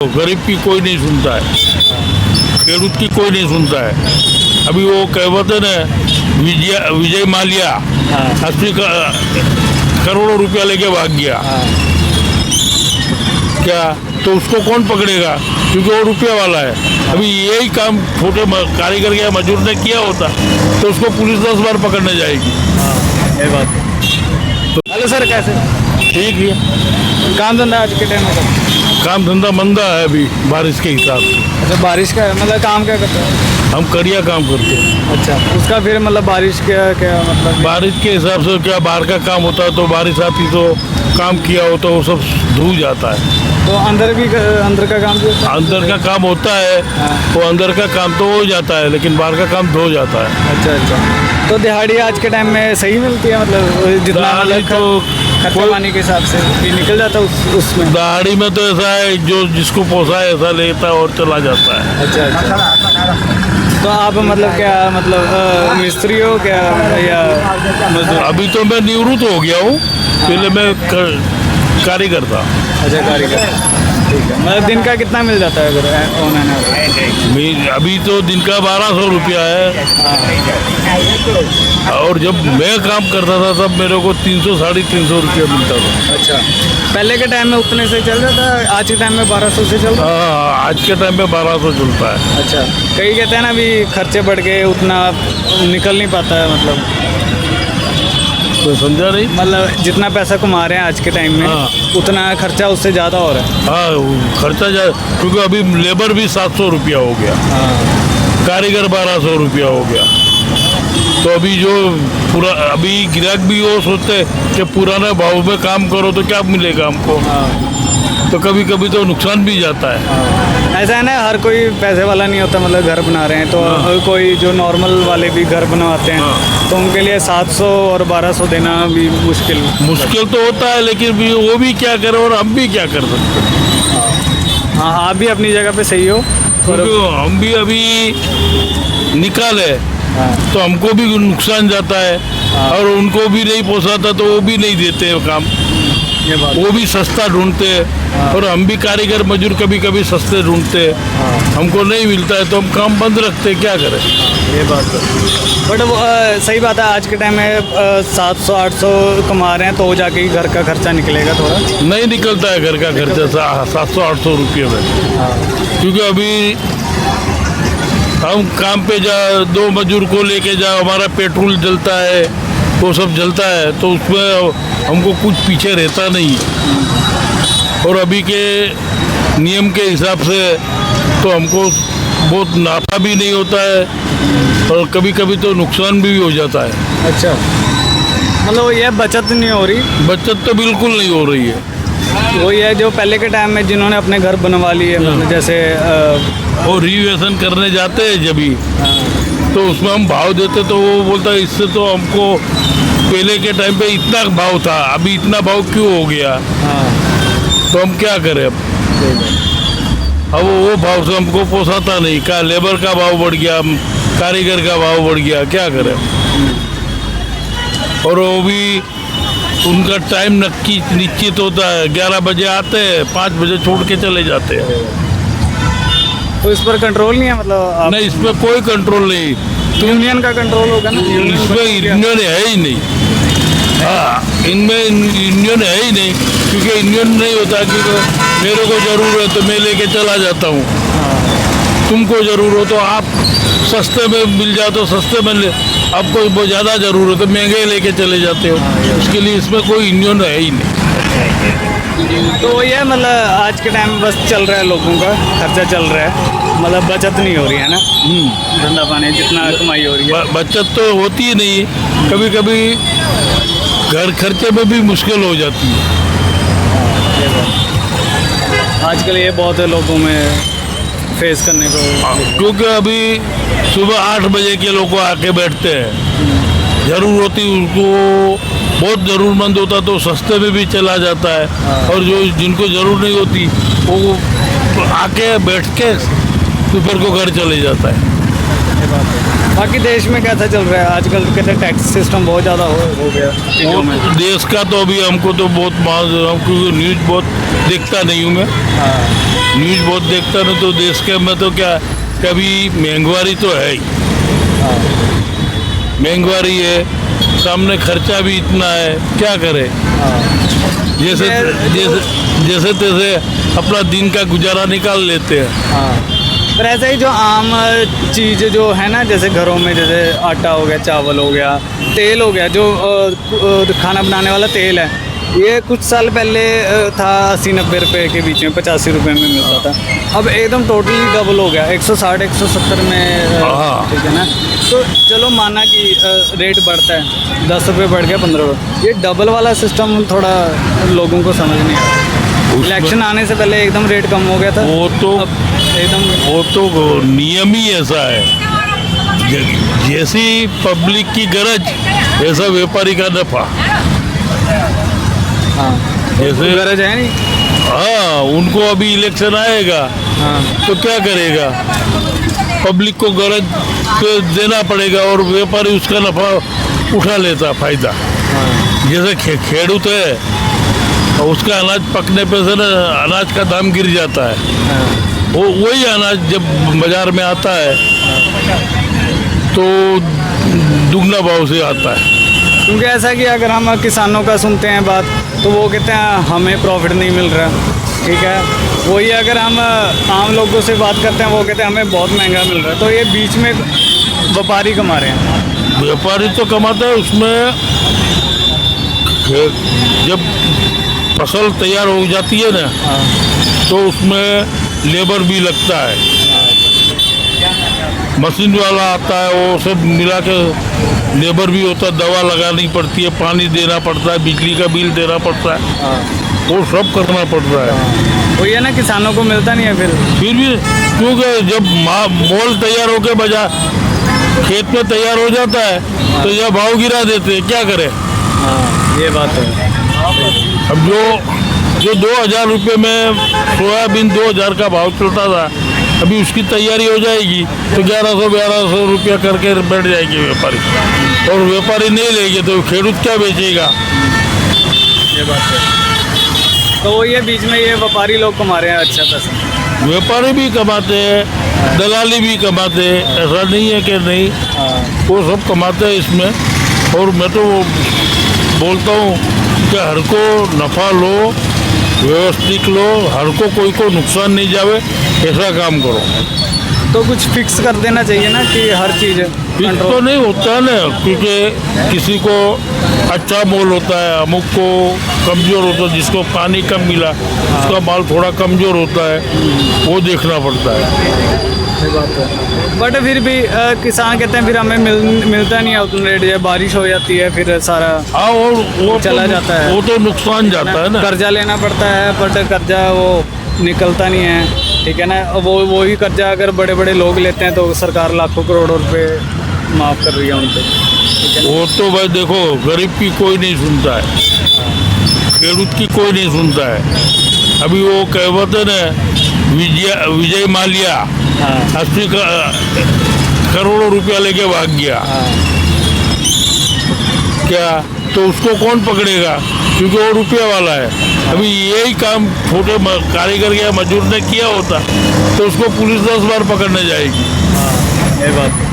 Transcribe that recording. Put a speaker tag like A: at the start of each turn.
A: गरीब की कोई नहीं सुनता है, खेडूत की कोई नहीं सुनता है। अभी वो कहते ना विजय माल्या 80 करोड़ों रुपया लेके भाग गया, क्या तो उसको कौन पकड़ेगा? क्योंकि वो रुपया वाला है। अभी यही काम छोटे कारीगर या मजदूर ने किया होता तो उसको पुलिस 10 बार पकड़ने जाएगी।
B: ये बात। हेलो सर, कैसे?
A: ठीक है,
B: काम धंधा आज के टाइम में?
A: काम धंधा मंदा है अभी बारिश के हिसाब से।
B: अच्छा, बारिश का मतलब काम क्या करते हैं?
A: हम करिया काम करते हैं।
B: अच्छा, उसका फिर मतलब बारिश क्या क्या मतलब?
A: बारिश के हिसाब से क्या बाहर का काम होता है तो बारिश आती तो काम किया हो तो वो सब धुल जाता है।
B: तो अंदर का काम भी होता है?
A: अंदर का काम होता है, वो अंदर का काम तो हो जाता है लेकिन बाहर का काम धो जाता है।
B: अच्छा अच्छा। तो दिहाड़ी आज के टाइम में सही मिलती है, मतलब जितना
A: दिहाड़ी तो
B: खर्चा पानी के हिसाब से भी निकल जाता है उसमें?
A: दिहाड़ी में तो ऐसा है जो जिसको पोसा है ऐसा लेता है और चला जाता है।
B: अच्छा अच्छा। तो आप मतलब क्या मतलब मिस्त्री हो क्या या मजदूर?
A: अभी तो मैं निवृत्त हो गया हूँ, पहले मैं कारीगर था।
B: अच्छा, कारीगर, ठीक है। मतलब दिन का कितना मिल जाता है अगर ऑनलाइन?
A: अभी तो दिन का 1200 रुपया है, और जब मैं काम करता था तब मेरे को 300 साढ़े 300 रुपया मिलता था।
B: अच्छा, पहले के टाइम में उतने से चल रहा था, आज के टाइम में 1200 से चल रहा है?
A: हाँ, आज के टाइम में 1200 चलता है।
B: अच्छा, कई कहते हैं ना अभी खर्चे बढ़ गए, उतना निकल नहीं पाता है, मतलब
A: तो समझा नहीं।
B: मतलब जितना पैसा कमा रहे हैं आज के टाइम में,
A: हाँ,
B: उतना खर्चा उससे ज़्यादा हो रहा है।
A: हाँ, खर्चा क्योंकि अभी लेबर भी 700 रुपया हो गया, कारीगर 1200 रुपया हो गया। तो अभी जो पूरा अभी ग्राहक भी वो सोचते कि पुराना भाव में काम करो तो क्या मिलेगा हमको, तो कभी कभी तो नुकसान भी जाता है।
B: ऐसा है ना, हर कोई पैसे वाला नहीं होता, मतलब घर बना रहे हैं तो कोई जो नॉर्मल वाले भी घर बनवाते हैं तो उनके लिए 700 और 1200 देना भी मुश्किल
A: तो होता है, लेकिन भी वो भी क्या करें और हम भी क्या कर सकते हैं।
B: हाँ, आप भी अपनी जगह पे सही हो,
A: क्योंकि हम भी अभी निकाले तो हमको भी नुकसान जाता है, और उनको भी नहीं पोसाता तो वो भी नहीं देते काम, वो भी सस्ता ढूंढते हैं, और हम भी कारीगर मजदूर कभी कभी सस्ते ढूंढते हैं। हमको नहीं मिलता है तो हम काम बंद रखते हैं, क्या करें।
B: ये बात है, बट वो सही बात है, आज के टाइम में 700-800 कमा रहे हैं तो जाके ही घर का खर्चा निकलेगा। थोड़ा
A: नहीं निकलता है घर का खर्चा 700-800 रुपये में, क्योंकि अभी हम काम पे दो मजदूर को लेके जाओ, हमारा पेट्रोल जलता है, वो सब जलता है, तो उसमें हमको कुछ पीछे रहता नहीं। और अभी के नियम के हिसाब से तो हमको बहुत नाफा भी नहीं होता है, और कभी कभी तो नुकसान भी हो जाता है।
B: अच्छा, मतलब ये बचत नहीं हो रही?
A: बचत तो बिल्कुल नहीं हो रही है।
B: वो ये जो पहले के टाइम में जिन्होंने अपने घर बनवा लिए, मतलब जैसे
A: वो रिवेशन करने जाते हैं जब भी, तो उसमें हम भाव देते तो वो बोलता है इससे तो हमको पहले के टाइम पे इतना भाव था, अभी इतना भाव क्यों हो गया, तो हम क्या करें। अब वो भाव से हमको पोसाता नहीं, क्या लेबर का भाव बढ़ गया, कारीगर का भाव बढ़ गया, क्या करें। और वो भी उनका टाइम निश्चित होता है, 11 बजे आते हैं, 5 बजे छोड़ के चले जाते हैं।
B: तो इस पर कंट्रोल नहीं है, मतलब
A: नहीं, इसमें कोई कंट्रोल नहीं।
B: यूनियन का कंट्रोल होगा ना?
A: इसमें यूनियन है ही नहीं। हाँ, इनमें यूनियन है ही नहीं, क्योंकि यूनियन नहीं होता कि मेरे को ज़रूर है तो मैं लेके चला जाता हूँ, तुमको ज़रूर हो तो आप सस्ते में मिल जाओ तो सस्ते में ले, आपको बहुत ज़्यादा ज़रूर हो तो महंगे लेके चले जाते हो। उसके लिए इसमें कोई यूनियन है ही नहीं।
B: तो ये मतलब आज के टाइम में बस चल रहा है, लोगों का खर्चा चल रहा है, मतलब बचत नहीं हो रही है ना, धंधा पानी जितना कमाई हो रही है।
A: बचत तो होती ही नहीं, कभी कभी घर खर्चे में भी मुश्किल हो जाती है।
B: आजकल ये बहुत है लोगों में फेस करने को,
A: क्योंकि अभी सुबह 8 बजे के लोग आके बैठते हैं, जरूर होती उनको, बहुत ज़रूरतमंद होता तो सस्ते में भी चला जाता है, और जो जिनको ज़रूर नहीं होती वो आके बैठ के दोपहर को घर चले जाता है।
B: ये बात है। बाकी देश में कैसा चल रहा है आजकल? कहते हैं टैक्स सिस्टम बहुत ज़्यादा हो गया चीज़ों में।
A: देश का तो अभी हमको तो बहुत क्योंकि न्यूज़ बहुत देखता नहीं हूँ मैं।
B: हाँ
A: न्यूज़ बहुत देखता नहीं तो देश के में तो क्या कभी महंगाई तो है ही, महंगाई है, सामने खर्चा भी इतना है, क्या करे। जैसे जैसे तैसे अपना दिन का गुजारा निकाल लेते हैं।
B: हाँ पर ऐसा ही जो आम चीज़ जो है ना, जैसे घरों में जैसे आटा हो गया, चावल हो गया, तेल हो गया, जो खाना बनाने वाला तेल है, ये कुछ साल पहले था 80-90 रुपए के बीच में, 85 रुपए में मिलता था। अब एकदम टोटली डबल हो गया, 160-170 में।
A: हाँ।
B: ठीक है ना, तो चलो माना कि रेट बढ़ता है, 10 रुपये बढ़ गया, 15 रुपये, ये डबल वाला सिस्टम थोड़ा लोगों को समझ नहीं आया। इलेक्शन आने से पहले एकदम रेट कम हो गया था,
A: वो तो
B: एकदम
A: वो तो नियम ही ऐसा है, जैसी पब्लिक की गरज ऐसा व्यापारी का नफा।
B: हाँ
A: जैसे
B: गरज है नहीं।
A: हाँ, उनको अभी इलेक्शन आएगा
B: हाँ
A: तो क्या करेगा, पब्लिक को गरज पे देना पड़ेगा और व्यापारी उसका नफा उठा लेता फायदा। जैसे खेडूत है, उसका अनाज पकने पे से ना अनाज का दाम गिर जाता है, वो वही अनाज जब बाजार में आता है तो दुगना भाव से आता है।
B: क्योंकि ऐसा कि अगर हम किसानों का सुनते हैं बात, तो वो कहते हैं हमें प्रॉफिट नहीं मिल रहा, ठीक है। वही अगर हम आम लोगों से बात करते हैं, वो कहते हैं हमें बहुत महंगा मिल रहा है। तो ये बीच में व्यापारी कमा रहे हैं।
A: व्यापारी तो कमाता है उसमें, जब फसल तैयार हो जाती है ना तो उसमें लेबर भी लगता है, मशीन वाला आता है, वो सब मिला के लेबर भी होता है, दवा लगानी पड़ती है, पानी देना पड़ता है, बिजली का बिल देना पड़ता है, वो सब करना पड़ता है।
B: वही है ना, किसानों को मिलता नहीं है फिर
A: भी क्योंकि जब मोल तैयार होके बजा खेत में तैयार हो जाता है तो यह भाव गिरा देते हैं, क्या करें।
B: ये बात है।
A: अब जो 2000 रुपये में सोयाबीन 2000 का भाव चलता था, अभी उसकी तैयारी हो जाएगी तो 1100-1200 रुपया करके बैठ जाएगी व्यापारी, और व्यापारी नहीं लेंगे तो खेडूत क्या बेचेगा।
B: ये बात है। तो वो ये बीच में ये व्यापारी लोग कमा रहे हैं अच्छा पैसा।
A: व्यापारी भी कमाते हैं, दलाली भी कमाते हैं, ऐसा नहीं है कि नहीं, वो सब कमाते हैं इसमें। और मैं तो बोलता हूँ कि हर को नफ़ा लो, व्यवस्थित लो, हर को कोई को नुकसान नहीं जावे, ऐसा काम करो।
B: तो कुछ फिक्स कर देना चाहिए ना कि हर चीज़
A: फिक्स तो नहीं होता है ना, क्योंकि किसी को अच्छा मोल होता है, अमुक को कमज़ोर होता है, जिसको पानी कम मिला उसका माल थोड़ा कमज़ोर होता है, वो देखना पड़ता है।
B: बट फिर भी किसान कहते हैं फिर हमें मिलता नहीं है उतना रेट, जब बारिश हो जाती है फिर सारा
A: और वो
B: चला जाता है,
A: वो तो नुकसान जाता है ना।
B: कर्जा लेना पड़ता है, बट कर्जा वो निकलता नहीं है, ठीक है ना। वो ही कर्जा अगर बड़े बड़े लोग लेते हैं तो सरकार लाखों करोड़ों रुपए माफ़ कर रही है उन पर।
A: वो तो भाई देखो, गरीब की कोई नहीं सुनता है, खेडूत की कोई नहीं सुनता है। अभी वो कहावत है ना, विजय माल्या 80 करोड़ों रुपया लेके भाग गया, क्या तो उसको कौन पकड़ेगा, क्योंकि वो रुपया वाला है। अभी यही काम छोटे कारीगर या मजदूर ने किया होता तो उसको पुलिस 10 बार पकड़ने जाएगी।
B: ये बात